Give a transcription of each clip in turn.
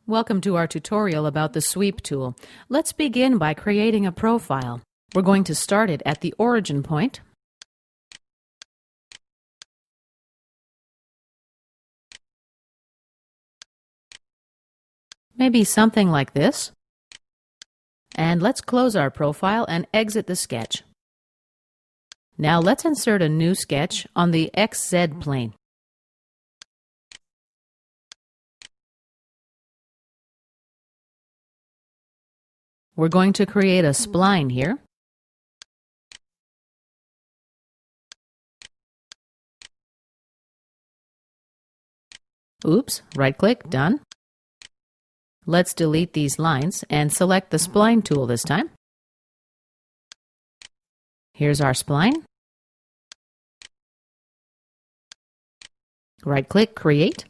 Welcome to our tutorial about the sweep tool. Let's begin by creating a profile. We're going to start it at the origin point. Maybe something like this. And let's close our profile and exit the sketch. Now let's insert a new sketch on the XZ plane. We're going to create a spline here. Oops, right-click, done. Let's delete these lines and select the spline tool this time. Here's our spline. Right-click, create.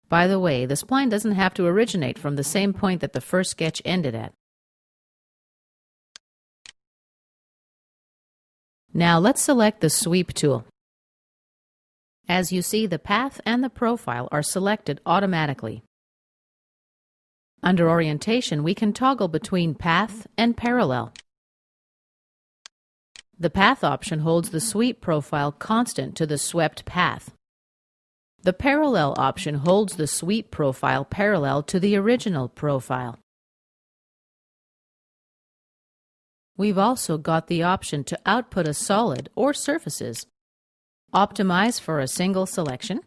By the way, the spline doesn't have to originate from the same point that the first sketch ended at. Now let's select the sweep tool. As you see, the path and the profile are selected automatically. Under orientation, we can toggle between path and parallel. The path option holds the sweep profile constant to the swept path. The parallel option holds the sweep profile parallel to the original profile. We've also got the option to output a solid or surfaces. Optimize for a single selection.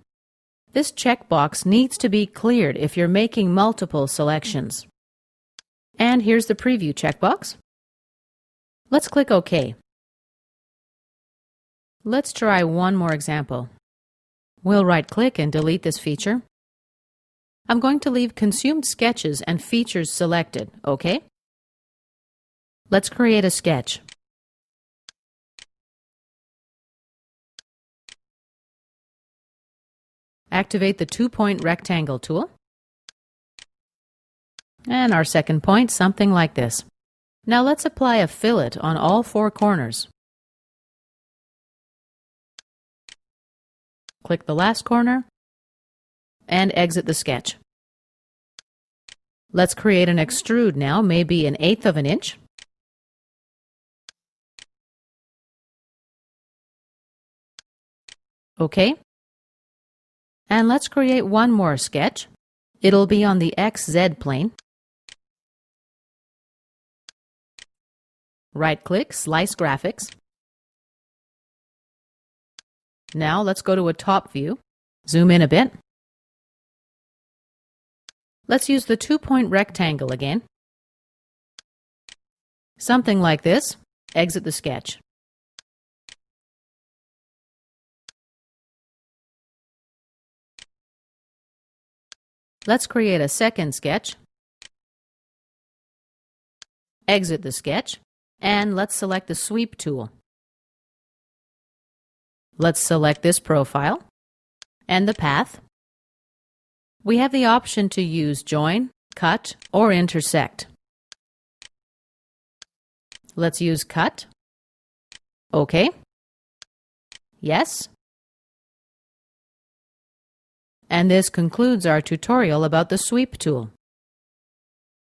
This checkbox needs to be cleared if you're making multiple selections. And here's the preview checkbox. Let's click OK. Let's try one more example. We'll right-click and delete this feature. I'm going to leave consumed sketches and features selected, OK? Let's create a sketch. Activate the two-point rectangle tool. And our second point, something like this. Now let's apply a fillet on all four corners. Click the last corner and exit the sketch. Let's create an extrude now, maybe 1/8 of an inch. OK. And let's create one more sketch. It'll be on the XZ plane. Right-click, Slice Graphics. Now let's go to a top view. Zoom in a bit. Let's use the two-point rectangle again. Something like this. Exit the sketch. Let's create a second sketch. Exit the sketch. And let's select the sweep tool. Let's select this profile and the path. We have the option to use join, cut, or intersect. Let's use cut. OK. Yes. And this concludes our tutorial about the sweep tool.